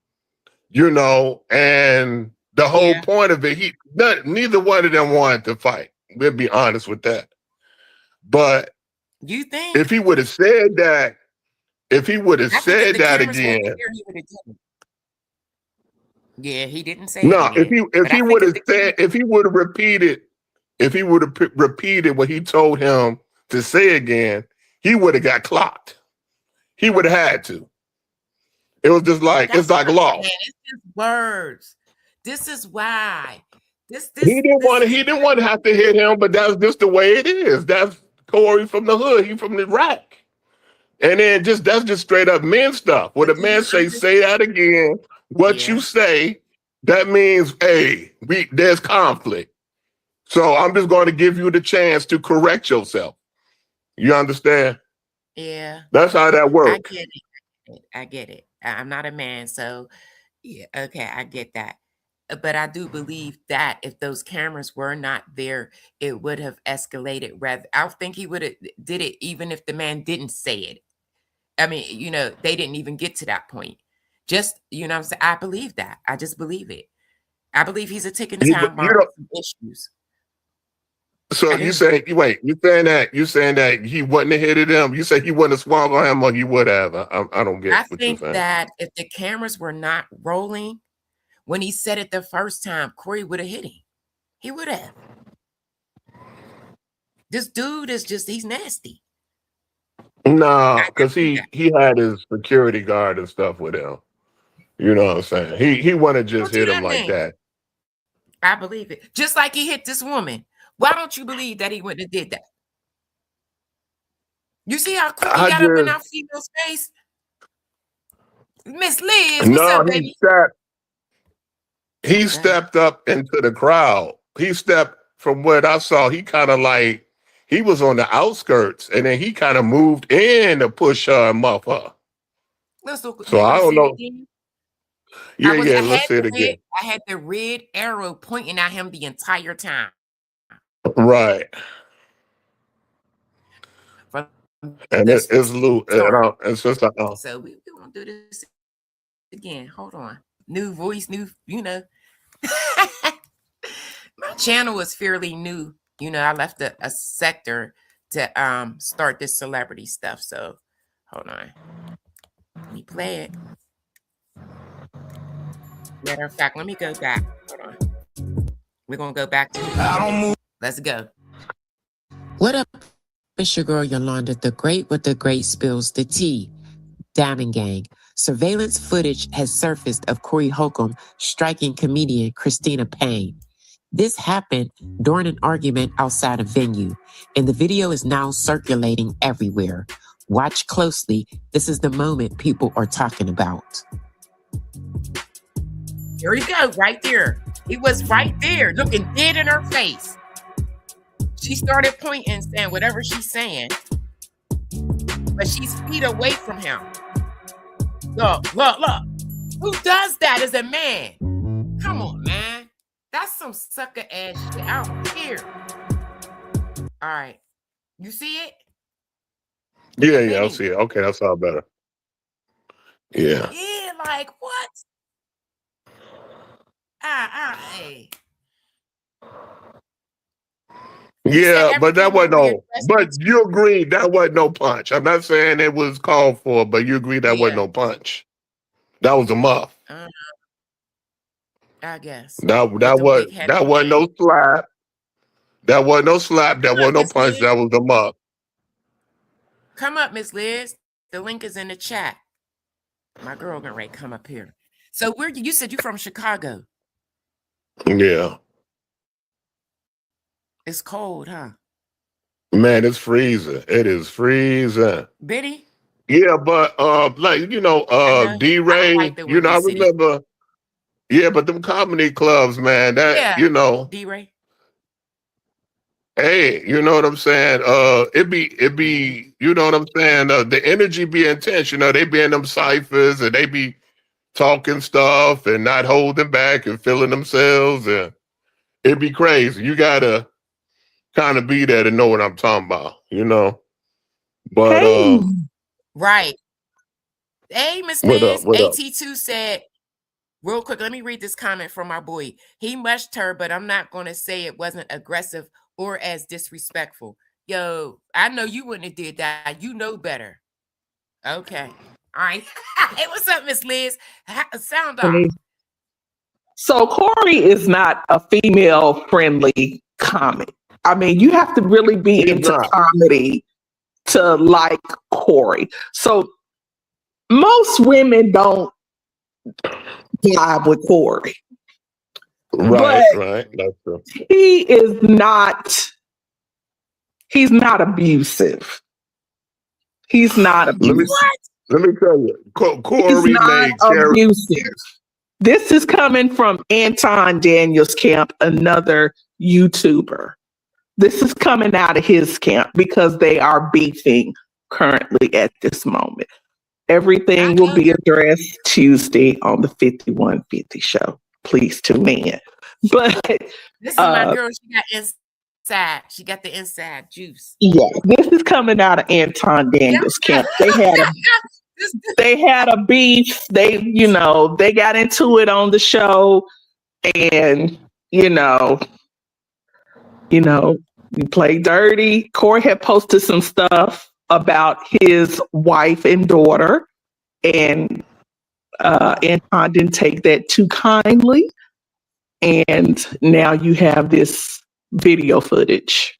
you know, and the whole point of it, neither one of them wanted to fight. We'll be honest with that. But you think if he would have said that, again. Yeah, he didn't say no, it. If he would have repeated what he told him to say again, he would have got clocked. He would have had to. It was just like it's like law. Man, it's just words. This is why. He didn't want to have to hit him, but that's just the way it is. That's Corey from the hood. He from Iraq. And then that's just straight up men stuff. When a man say that again, what you say, that means, hey, there's conflict. So I'm just going to give you the chance to correct yourself. You understand? Yeah. That's how that works. I get it. I'm not a man, so yeah, okay, I get that. But I do believe that if those cameras were not there, it would have escalated. Rather, I think he would have did it even if the man didn't say it. I mean, you know, they didn't even get to that point. Just, you know what I'm saying? I believe that. I just believe it. I believe he's a ticking time bomb with some issues. So you saying that he wouldn't have hit him? You say he wouldn't have swung on him, or he would have? I don't get what you're saying. I think that if the cameras were not rolling, when he said it the first time, Corey would have hit him. He would have. This dude is he's nasty. No, because he had his security guard and stuff with him. You know what I'm saying? He wouldn't just hit him like that. I believe it. Just like he hit this woman. Why don't you believe that he wouldn't have did that? You see how quick he got up in our female's face? Miss Liz, what's up, baby? He stepped up into the crowd. From what I saw, he kind of like, he was on the outskirts, and then he kind of moved in to push her and muff her. So I don't know. Let's say it again. I had the red arrow pointing at him the entire time. Right. And it's Lou. It's just like, So we're going to do this again. Hold on. New voice, you know. My channel is fairly new. You know, I left a sector to start this celebrity stuff. So hold on. Let me play it. Matter of fact, let me go back. Hold on. We're gonna go back to Let's go. What up? It's your girl Yolanda, the great with the great spills the tea. Diamond Gang. Surveillance footage has surfaced of Corey Holcomb striking comedian Christina Payne. This happened during an argument outside a venue, and the video is now circulating everywhere. Watch closely. This is the moment people are talking about. Here we go, right there. He was right there, looking dead in her face. She started pointing, saying whatever she's saying, but she's feet away from him. Look. Who does that as a man? Come on, man. That's some sucker ass shit out here. All right. You see it? Yeah, I see it. Okay, that's all better. Yeah. Yeah, like what? Hey. Yeah, but that wasn't no. But you agree that wasn't no punch. I'm not saying it was called for, but you agree that wasn't no punch. That was a muff. I guess that wasn't no slap. That wasn't no slap. That wasn't no punch. That was a muff. Come up, Miss Liz. The link is in the chat. My girl gonna ready to come up here. So where you said you from Chicago? Yeah. It's cold, huh? Man, it's freezing. It is freezing. Biddy? Yeah, but like I know. I don't like D-Ray, the you know, Windy I City. remember, yeah, but them comedy clubs, man, that, Yeah, you know, D-Ray. hey, you know what I'm saying? You know what I'm saying? The energy be intense, you know, they be in them ciphers and they be talking stuff and not holding back and feeling themselves, and it'd be crazy. You gotta kind of be there to know what I'm talking about, you know. But Hey, Right. Hey, Miss what up? Liz. What up? AT2 said, real quick, let me read this comment from our boy. He mushed her, but I'm not going to say it wasn't aggressive or as disrespectful. Yo, I know you wouldn't have did that. You know better. Okay. All right. Hey, what's up, Miss Liz? Sound off. so Corey is not a female-friendly comic. I mean, you have to really be He's into not. comedy to like Corey. So most women don't vibe with Corey, Right, but right. That's true. he is not. He's not abusive. He's not Let me abusive. let me tell you, He's Corey not made character. abusive. This is coming from Anton Daniels' camp, another YouTuber. This is coming out of his camp because they are beefing currently at this moment. Everything will be addressed Tuesday on the 5150 show. Please tune in. But This is my girl. She got inside. She got the inside juice. yeah, this is coming out of Anton Daniels' camp. They had a beef. They got into it on the show, and you play dirty. Corey had posted some stuff about his wife and daughter, and Anton didn't take that too kindly. And now you have this video footage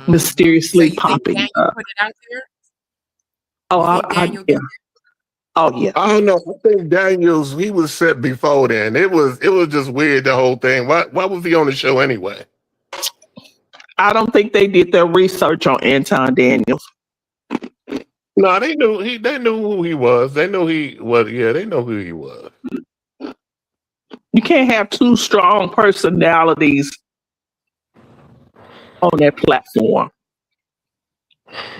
mysteriously popping up. Put it out there? Oh, yeah. Oh yeah. I don't know. I think Daniels, he was set before then. It was just weird, the whole thing. Why was he on the show anyway? I don't think they did their research on Anton Daniels. No, they knew who he was. They know he was. Yeah, they know who he was. You can't have two strong personalities on that platform.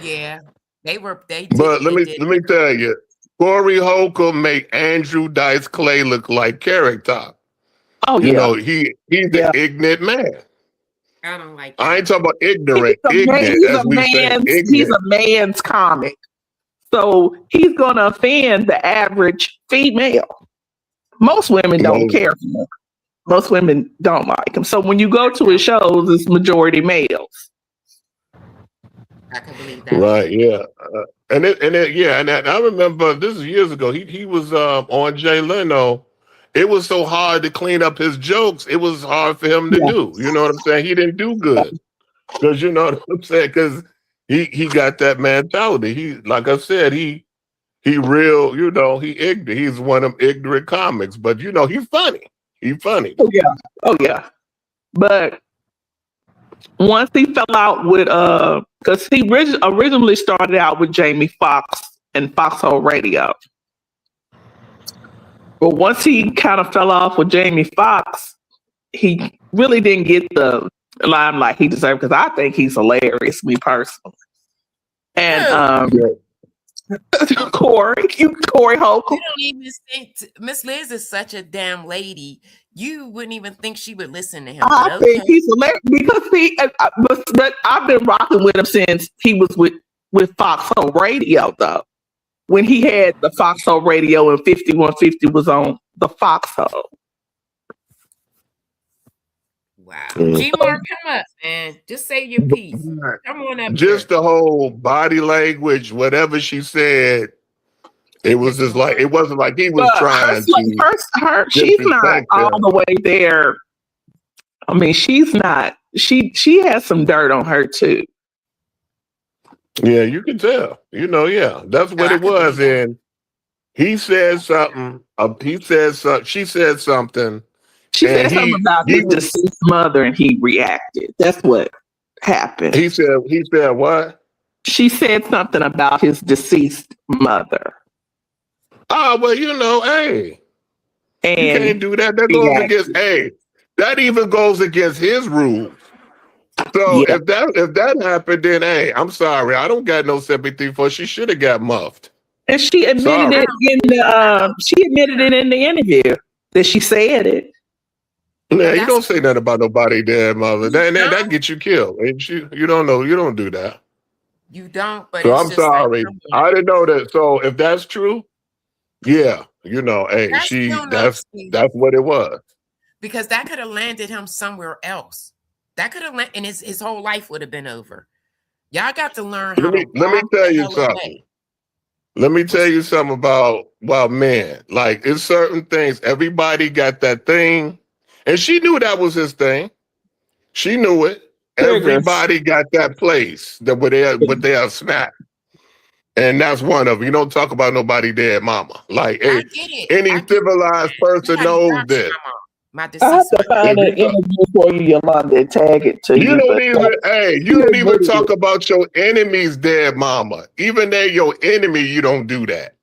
Yeah, they did. But let me tell you, Corey Holcomb make Andrew Dice Clay look like Carrot Top. Oh, you yeah. know, he's the ignorant man. I don't like that. I ain't talking about ignorant. He's a man's comic. So he's gonna offend the average female. Most women don't care for him. Most women don't like him. So when you go to his shows, it's majority males. I can believe that. Right, yeah. And I remember this is years ago. He was on Jay Leno. It was so hard to clean up his jokes. It was hard for him to do. You know what I'm saying? He didn't do good. Because you know what I'm saying? Because he got that mentality. He, like I said, he real, he ignorant. He's one of them ignorant comics. But he's funny. He's funny. Oh yeah. But once he fell out with because he originally started out with Jamie Foxx and Foxhole Radio. But once he kind of fell off with Jamie Foxx, he really didn't get the limelight he deserved, because I think he's hilarious, me personally. And Corey Holcomb. You don't even think Miss Liz is such a damn lady. You wouldn't even think she would listen to him. I think he's hilarious because but I've been rocking with him since he was with Foxhole Radio, though. When he had the Foxhole Radio and 5150 was on the Foxhole. Wow. G-Mark, come up, man. Just say your piece. Come on up. Just the whole body language, whatever she said, it was just like, it wasn't like he was trying to. She's not all the way there. I mean, she's not. She has some dirt on her too. Yeah, you can tell. Yeah, that's what it was. And He said something. He said something. She said something. She And said something about his was, deceased mother, and he reacted. That's what happened. he said what? She said something about his deceased mother. Oh, well, you know, hey, And you can't do that. That goes against, hey, that even goes against his rules. So yeah. if that happened, then hey, I'm sorry, I don't got no sympathy for. She should have got muffed. And she admitted Sorry. it in the she admitted it in the interview that she said it. Yeah, you don't say nothing about nobody dead mother. That gets you killed. And you don't know. You don't do that. You don't, but So it's I'm just like, sorry. I didn't know that. So if that's true, yeah, you know, hey, that's what it was. Because that could have landed him somewhere else. That could have landed, and his whole life would have been over. Y'all got to learn how to Let me tell you something. away. Let me tell you something about men. Like, it's certain things. Everybody got that thing, and she knew that was his thing. She knew it. Everybody got that place that where they are snapped. And that's one of them. You don't talk about nobody dead mama. Like, hey, any civilized person knows this. My I have to find an interview for you, Yolanda, and tag it to you. You don't even talk about your enemy's dead mama. Even they're your enemy, you don't do that.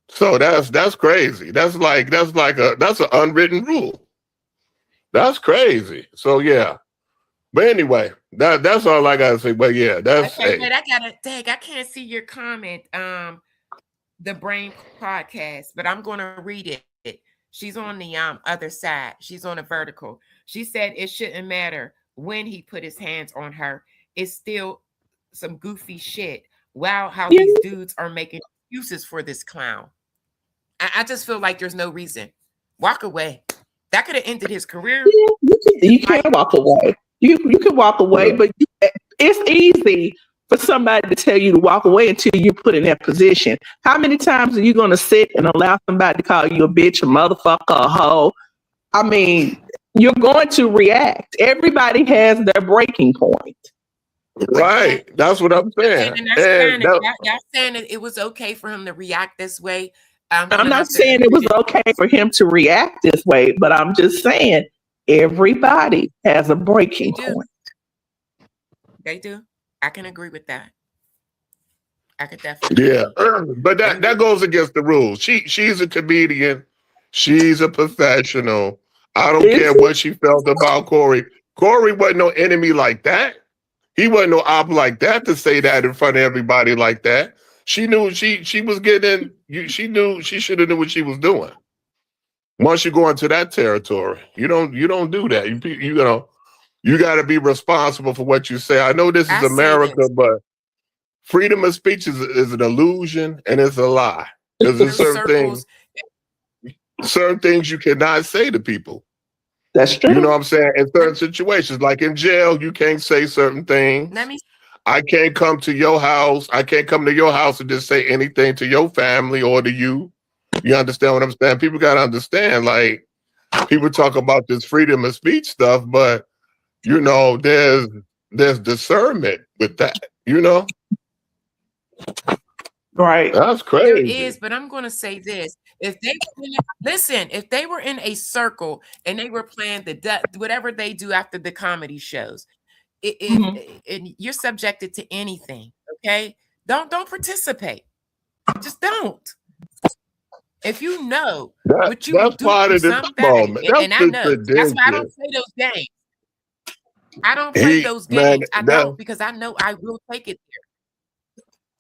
So that's crazy. That's an unwritten rule. That's crazy. So yeah. But anyway, that's all I gotta say. But yeah, that's okay. But I can't see your comment. The Brain Podcast, but I'm gonna read it. She's on the other side. She's on a vertical. She said it shouldn't matter when he put his hands on her. It's still some goofy shit. Wow, how these dudes are making excuses for this clown. I just feel like there's no reason. Walk away. That could have ended his career. You can't walk away. You can walk away, but it's easy for somebody to tell you to walk away until you put in that position. How many times are you going to sit and allow somebody to call you a bitch, a motherfucker, a hoe? I mean, you're going to react. Everybody has their breaking point. Right. That's what I'm saying. Y'all saying that it was okay for him to react this way. I'm not saying it was okay for him to react this way, but I'm just saying everybody has a breaking point. They do. I can agree with that. I could definitely. Yeah, but that goes against the rules. She's a comedian. She's a professional. I don't care what she felt about Corey. Corey wasn't no enemy like that. He wasn't no op like that to say that in front of everybody like that. She knew she was getting. She knew she should have knew what she was doing. Once you go into that territory, you don't do that. You know, you got to be responsible for what you say. I know this is America, but freedom of speech is an illusion and it's a lie. There's certain things you cannot say to people. That's true. You know what I'm saying? In certain situations, like in jail, you can't say certain things. I can't come to your house. I can't come to your house and just say anything to your family or to you. You understand what I'm saying? People got to understand, like, people talk about this freedom of speech stuff, but, you know, there's discernment with that, you know? Right. That's crazy. There is, but I'm going to say this. If they were in a circle and they were playing whatever they do after the comedy shows, and you're subjected to anything, okay? Don't participate. Just don't. If you know what you will do for somebody, and I know that's why I don't play those games. I don't play those games. I don't, because I know I will take it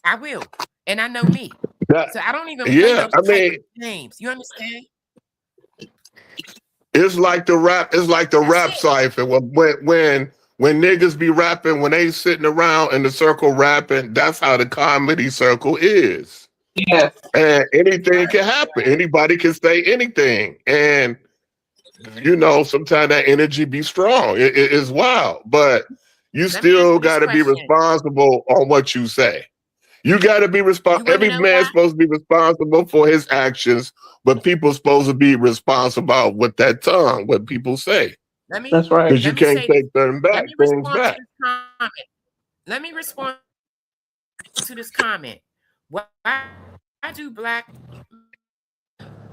there. I will, and I know me. So I don't even play those type of games. You understand? It's like the rap. It's like the rap cipher. When niggas be rapping, when they sitting around in the circle rapping, that's how the comedy circle is. Yes. And anything can happen. Anybody can say anything. And, you know, sometimes that energy be strong. It is wild. But you still got to be responsible on what you say. You got to be responsible. Every man's supposed to be responsible for his actions, but people supposed to be responsible with that tongue, what people say. That's right. Because you can't take things back. Let me respond to this comment. Why do black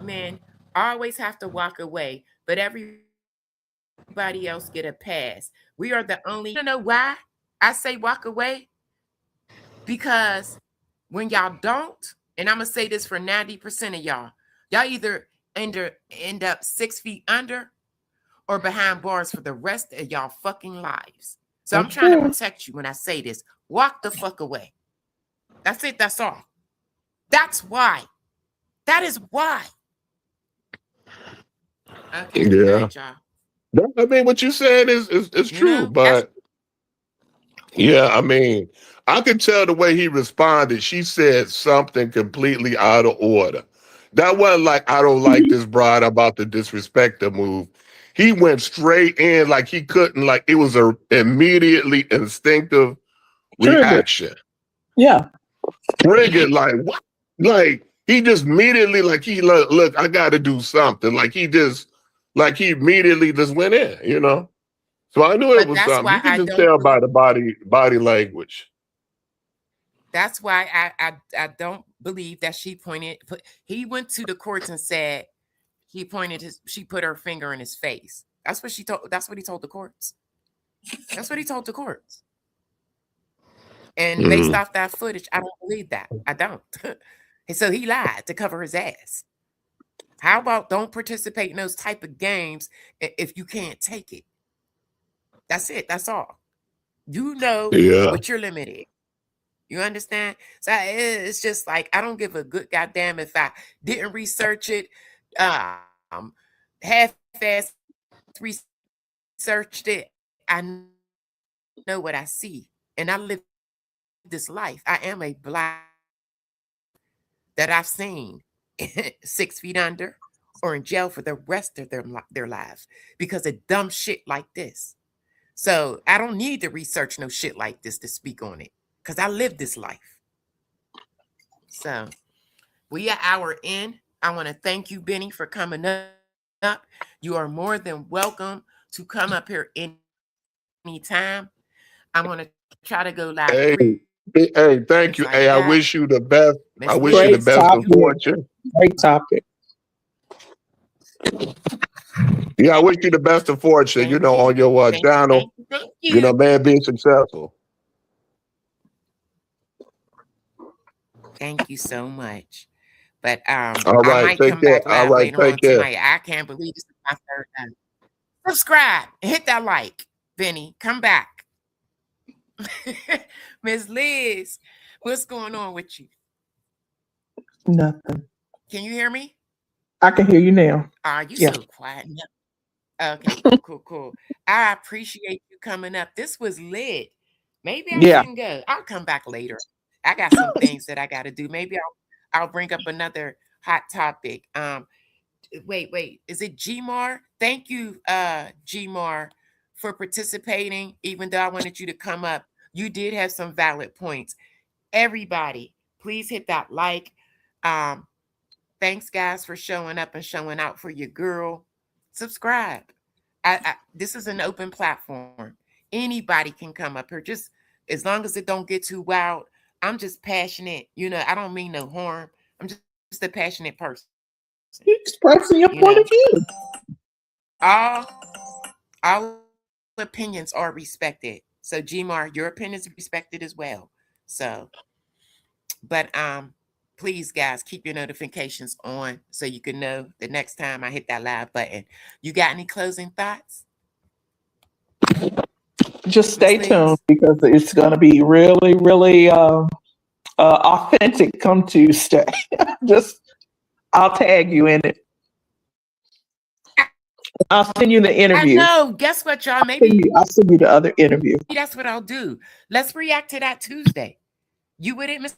men always have to walk away, but everybody else get a pass. We are the only. You know why I say walk away? Because when y'all don't, and I'm gonna say this for 90% of y'all either end up 6 feet under or behind bars for the rest of y'all fucking lives. So I'm trying to protect you when I say this. Walk the fuck away. That's it. That's all. That's why. That is why. Okay. Yeah. All right, y'all. I mean, what you said is true, but yeah, I mean, I could tell the way he responded. She said something completely out of order. That wasn't like, I don't like this bride, I'm about to disrespect the move. He went straight in like he couldn't, like it was a immediately instinctive reaction. Yeah. Triggered, like what? Like he just immediately, like he look, I got to do something. Like he immediately just went in, you know. So I knew it But was that's something. why You can I just don't tell believe. by the body language. That's why I don't believe that she pointed. He went to the courts and said she put her finger in his face. That's what he told the courts. That's what he told the courts. And based off that footage, I don't believe that. I don't. And so he lied to cover his ass. How about don't participate in those type of games if you can't take it? That's it. That's all. You know what your limit is. You understand? So it's just like I don't give a good goddamn if I didn't research it, half-ass researched it. I know what I see, and I live this life. I am a black that I've seen 6 feet under or in jail for the rest of their lives because of dumb shit like this. So I don't need to research no shit like this to speak on it because I live this life. So we are hour in. I want to thank you, Benny, for coming up. You are more than welcome to come up here anytime. I'm going to try to go live. Hey, thank you. Hey, I wish you the best. I wish you the best of fortune. Great topic. Yeah, I wish you the best of fortune, you know, on your channel. Thank you know, man, being successful. Thank you so much. But All I right, might take come care. back All live right, later take on care. tonight. I can't believe this is my third time. Subscribe and hit that like, Benny. Come back. Miss Liz, what's going on with you? Nothing. Can you hear me? I can hear you now. You so quiet. Okay, cool. I appreciate you coming up. This was lit. Maybe I shouldn't go. I'll come back later. I got some things that I got to do. Maybe I'll bring up another hot topic. Wait. Is it Gmar? Thank you, Gmar, for participating. Even though I wanted you to come up, you did have some valid points. Everybody, please hit that like. Thanks, guys, for showing up and showing out for your girl. Subscribe. This is an open platform. Anybody can come up here, just as long as it don't get too wild. I'm just passionate. You know, I don't mean no harm. I'm just a passionate person. You're expressing your point of view. All opinions are respected. So, Gmar, your opinion is respected as well. So, but please, guys, keep your notifications on so you can know the next time I hit that live button. You got any closing thoughts? Just stay tuned because it's going to be really, really authentic come Tuesday. I'll tag you in it. I'll send you the interview. I know. Guess what, y'all? Maybe I'll send you the other interview. That's what I'll do. Let's react to that Tuesday. You with it, Miss?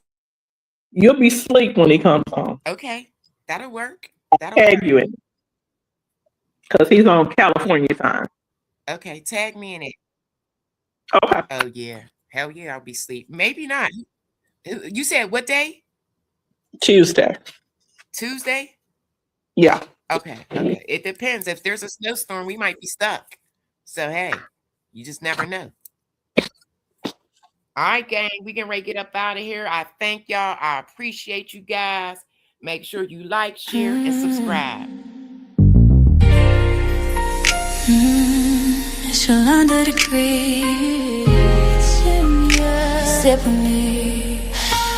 You'll be asleep when he comes home. Okay, that'll work. I'll tag you in it because he's on California time. Okay, tag me in it. Okay. Oh yeah, hell yeah, I'll be asleep. Maybe not. You said what day? Tuesday. Tuesday? Yeah. Okay. It depends. If there's a snowstorm, we might be stuck. So hey, you just never know. All right, gang, we can ready to get up out of here. I thank y'all. I appreciate you guys. Make sure you like, share, and subscribe. It's your under degree. Sip with me.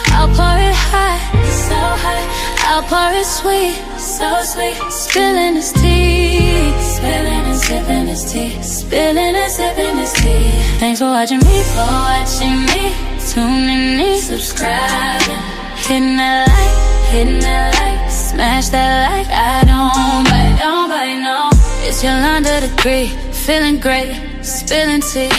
I'll pour it hot, so hot. I'll pour it sweet, so sweet. Spilling his tea, spilling and sipping his tea, spilling and sipping his tea. Thanks for watching me, tuning in, subscribing, hitting that like, smash that like. I don't bite, no. It's your under degree, feeling great, spilling tea.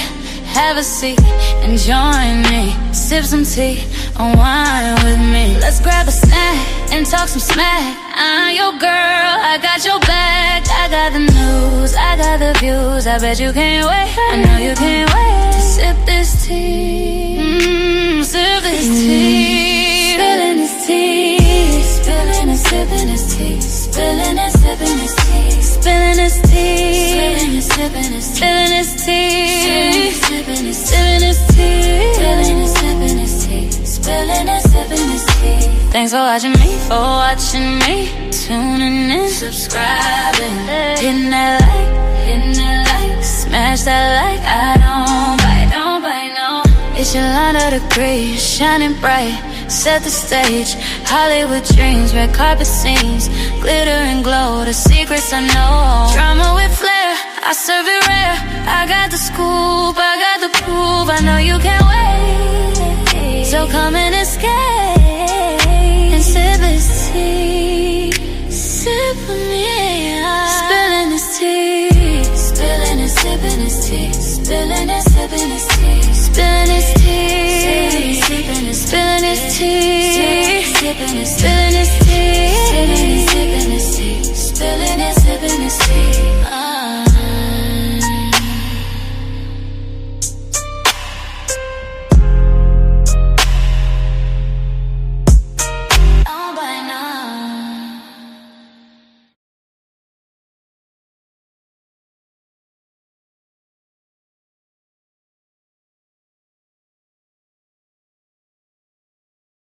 Have a seat and join me. Sip some tea, unwind with me. Let's grab a snack and talk some smack. I'm your girl, I got your back. I got the news, I got the views. I bet you can't wait, I know you can't wait to sip this tea. Sip this tea. Spilling this tea. Spilling and sipping this tea. Spilling and sipping this tea. Spilling this tea. Spilling and sipping this tea. Spilling this tea. Spilling and sipping this tea. Spilling and sipping this tea. Spilling and sipping this tea. Thanks for watching me, tuning in, subscribing, hitting that like, smash that like. I don't bite, no. It's your under degree, shining bright. Set the stage, Hollywood dreams, red carpet scenes, glitter and glow, the secrets I know. Drama with flair, I serve it rare. I got the scoop, I got the proof. I know you can't wait, so come and escape and sip this tea. Sip with me, spilling this tea, spilling and sipping this tea, spilling and sipping this tea, spilling this tea, spilling this tea, spilling this tea, spilling this tea.